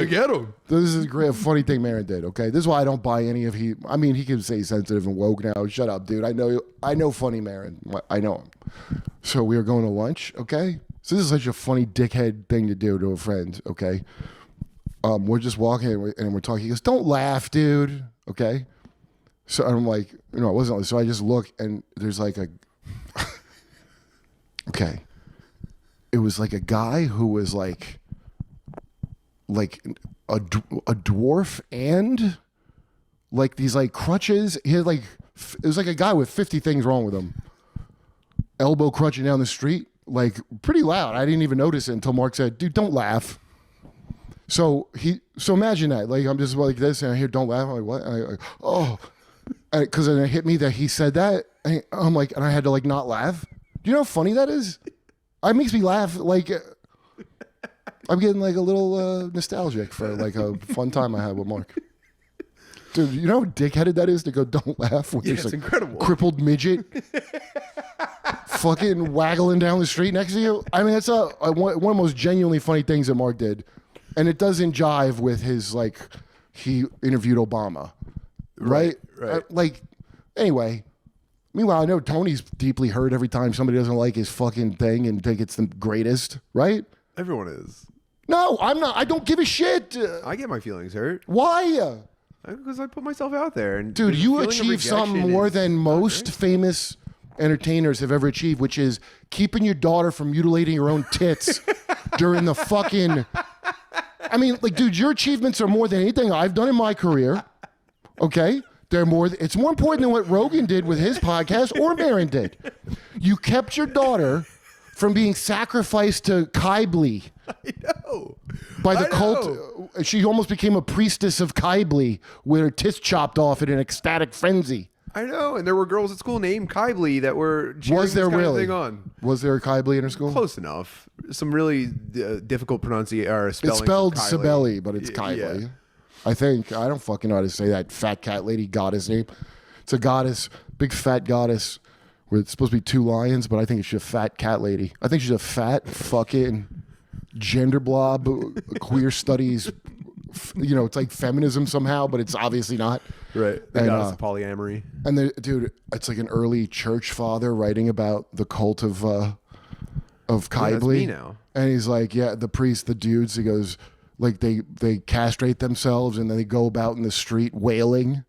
gotta get him. This is a great, funny thing Maron did. Okay, this is why I don't buy any of he. I mean, he can say sensitive and woke now. Shut up, dude. I know funny Maron. I know him. So we were going to lunch. Okay, so this is such a funny dickhead thing to do to a friend. Okay, we're just walking and we're talking. He goes, "Don't laugh, dude." Okay, so I'm like, it wasn't. So I just look and there's like a. Okay, it was like a guy who was like a dwarf and like these like crutches. He had like, it was like a guy with 50 things wrong with him. Elbow crutching down the street, like pretty loud. I didn't even notice it until Mark said, "Dude, don't laugh." So imagine that. Like I'm just like this and I hear "don't laugh." I'm like, what? And I like, oh, because then it hit me that he said that. And I'm like, and I had to like not laugh. Do you know how funny that is? It makes me laugh. Like I'm getting like a little nostalgic for like a fun time I had with Mark. Dude, you know how dickheaded that is to go "don't laugh" when there's It's like incredible. crippled midget fucking waggling down the street next to you. I mean, that's one of the most genuinely funny things that Mark did, and it doesn't jive with his like he interviewed Obama, right? Like anyway. Meanwhile, I know Tony's deeply hurt every time somebody doesn't like his fucking thing and think it's the greatest, right? Everyone is. No, I'm not. I don't give a shit. I get my feelings hurt. Why? Because I put myself out there. And Dude, the you feeling of achieved rejection something more is than not most great. famous entertainers have ever achieved, which is keeping your daughter from mutilating her own tits during the fucking... I mean, like, dude, your achievements are more than anything I've done in my career, okay? It's more important than what Rogan did with his podcast or Maron did. You kept your daughter from being sacrificed to Kyblee. I know. By the I cult. know. She almost became a priestess of Kyblee with her tits chopped off in an ecstatic frenzy. I know. And there were girls at school named Kyblee that were cheering Was there this kind of really? thing on. Was there a Kyblee in her school? Close enough. Some really difficult pronunciation or spelling. It's spelled Kylie. Sibeli, but it's Kyblee. Yeah. I think. I don't fucking know how to say that fat cat lady goddess name. It's a goddess, big fat goddess. Where it's supposed to be two lions, but I think it's just a fat cat lady. I think she's a fat fucking gender blob, queer studies. It's like feminism somehow, but it's obviously not. Right. The And, goddess of polyamory. And dude, it's like an early church father writing about the cult of Kyblee. That's me now. And he's like, yeah, the priest, the dudes, he goes, like they castrate themselves and then they go about in the street wailing.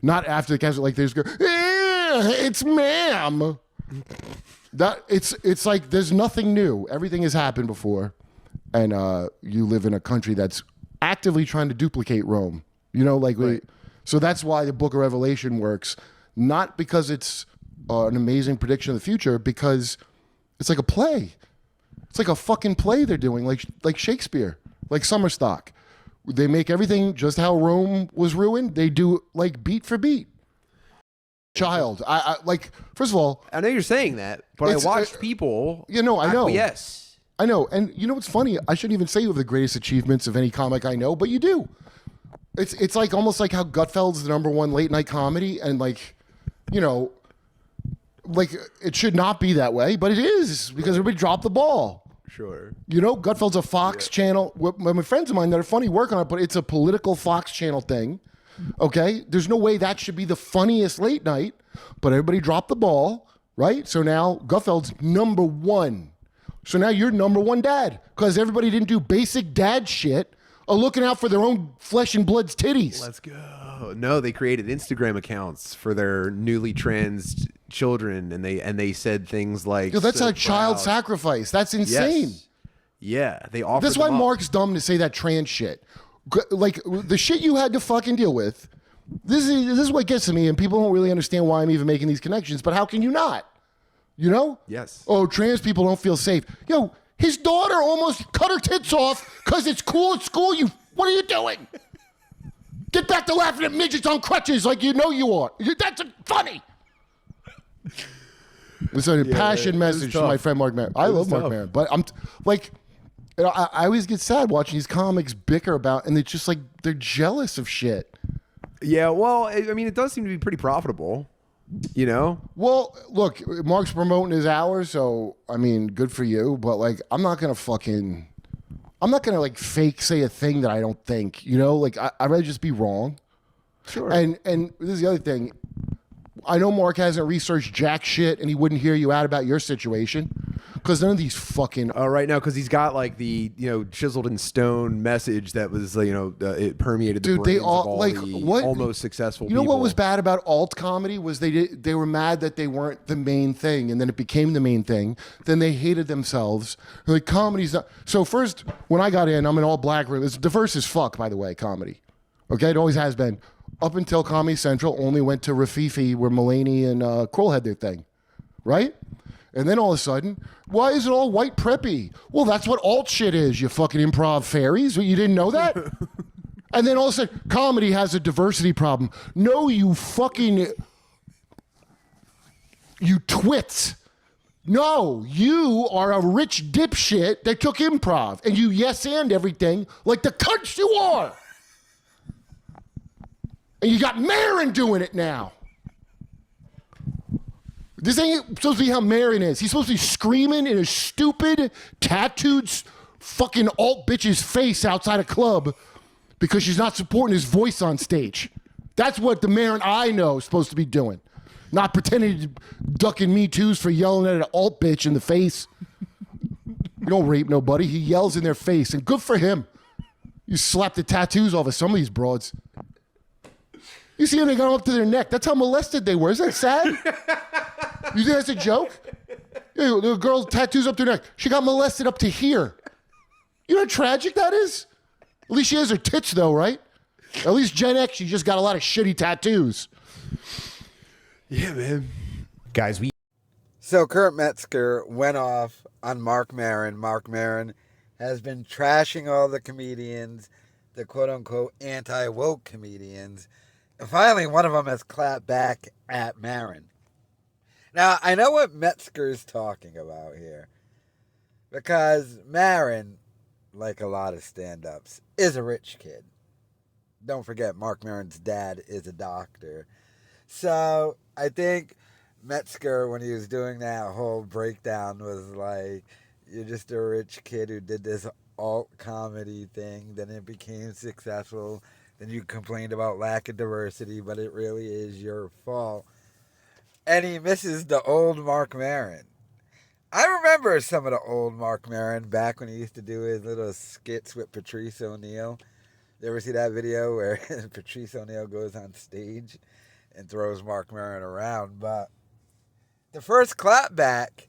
Not after the castrate, like they just go, it's ma'am. That it's like there's nothing new. Everything has happened before. And you live in a country that's actively trying to duplicate Rome. Right. So that's why the Book of Revelation works. Not because it's an amazing prediction of the future, because it's like a play. It's like a fucking play they're doing, like Shakespeare, like Summerstock. They make everything just how Rome was ruined. They do like beat for beat. Child, I like. First of all, I know you're saying that, but I watched people. I know. Yes. I know. And you know what's funny? I shouldn't even say you have the greatest achievements of any comic I know, but you do. It's like almost like how Gutfeld's the #1 late night comedy, and like it should not be that way, but it is because everybody dropped the ball. Sure. Gutfeld's a Fox channel. My friends of mine that are funny work on it, but it's a political Fox channel thing. Okay? There's no way that should be the funniest late night, but everybody dropped the ball, right? So now Gutfeld's #1. So now you're #1 dad because everybody didn't do basic dad shit of looking out for their own flesh and blood's titties. Let's go. No, they created Instagram accounts for their newly trans children, and they said things like, Yo, that's so a child proud. sacrifice. That's insane. Yes. Yeah, they offered. That's why them up. Mark's dumb to say that trans shit. Like the shit you had to fucking deal with. This is what gets to me, and people don't really understand why I'm even making these connections. But how can you not? Yes. Oh, trans people don't feel safe. Yo, his daughter almost cut her tits off because it's cool at school. What are you doing? Get back to laughing at midgets on crutches like you know you are. That's funny. It's a passion message to my friend Marc Maron. I love Marc Maron, but I'm I always get sad watching these comics bicker about, and it's just like they're jealous of shit. Yeah, well, I mean, it does seem to be pretty profitable, Well, look, Mark's promoting his hours, so I mean, good for you. But like, I'm not gonna fucking. I'm not gonna like fake say a thing that I don't think. You know, like I'd rather just be wrong. Sure. And this is the other thing. I know Mark hasn't researched jack shit, and he wouldn't hear you out about your situation because none of these fucking. Right now, because he's got like the chiseled in stone message that was it permeated the Dude, brains they all of all like the what almost successful. You know people. what was bad about alt comedy was they were mad that they weren't the main thing, and then it became the main thing. Then they hated themselves. They're like comedy's not. So first, when I got in, I'm an all black room. It's diverse as fuck, by the way. Comedy, okay, it always has been. Up until Comedy Central, only went to Rafifi where Mulaney and Kroll had their thing, right? And then all of a sudden, why is it all white preppy? Well, that's what alt shit is, you fucking improv fairies. You didn't know that? And then all of a sudden, comedy has a diversity problem. No, you twits. No, you are a rich dipshit that took improv and you yes and everything like the cunts you are. And you got Maron doing it now. This ain't supposed to be how Maron is. He's supposed to be screaming in a stupid, tattooed fucking alt bitch's face outside a club because she's not supporting his voice on stage. That's what the Maron I know is supposed to be doing. Not pretending to ducking Me Too's for yelling at an alt bitch in the face. You don't rape nobody. He yells in their face, and good for him. You slap the tattoos off of some of these broads. You see them, they got them up to their neck. That's how molested they were. Isn't that sad? You think that's a joke? Yeah, the girl tattoos up to her neck. She got molested up to here. You know how tragic that is? At least she has her tits, though, right? At least Gen X, she just got a lot of shitty tattoos. Yeah, man. Guys, So Kurt Metzger went off on Marc Maron. Marc Maron has been trashing all the comedians, the quote-unquote anti-woke comedians. And finally, one of them has clapped back at Maron. Now, I know what Metzger's talking about here. Because Maron, like a lot of stand-ups, is a rich kid. Don't forget, Marc Maron's dad is a doctor. So, I think Metzger, when he was doing that whole breakdown, was like, you're just a rich kid who did this alt comedy thing, then it became successful. Then you complained about lack of diversity, but it really is your fault. And he misses the old Marc Maron. I remember some of the old Marc Maron back when he used to do his little skits with Patrice O'Neal. You ever see that video where Patrice O'Neal goes on stage and throws Marc Maron around? But the first clapback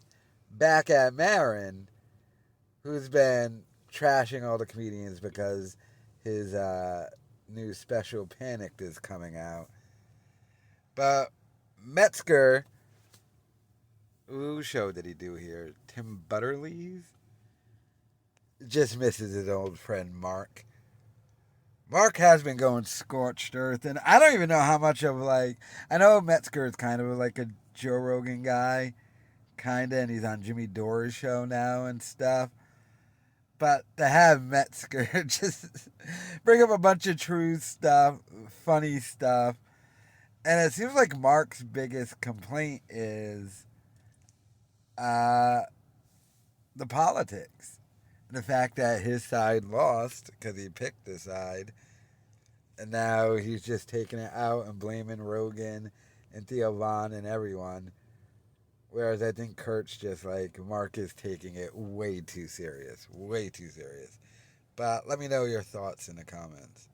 back at Maron, who's been trashing all the comedians because his new special Panicked is coming out. But Metzger, whose show did he do here? Tim Butterly's? Just misses his old friend Marc. Marc has been going scorched earth, and I don't even know how much of I know Metzger is kind of like a Joe Rogan guy, kind of, and he's on Jimmy Dore's show now and stuff. But to have Metzger just bring up a bunch of true stuff, funny stuff, and it seems like Mark's biggest complaint is the politics. The fact that his side lost because he picked the side, and now he's just taking it out and blaming Rogan and Theo Von and everyone. Whereas I think Kurt's just like, Marc is taking it way too serious. Way too serious. But let me know your thoughts in the comments.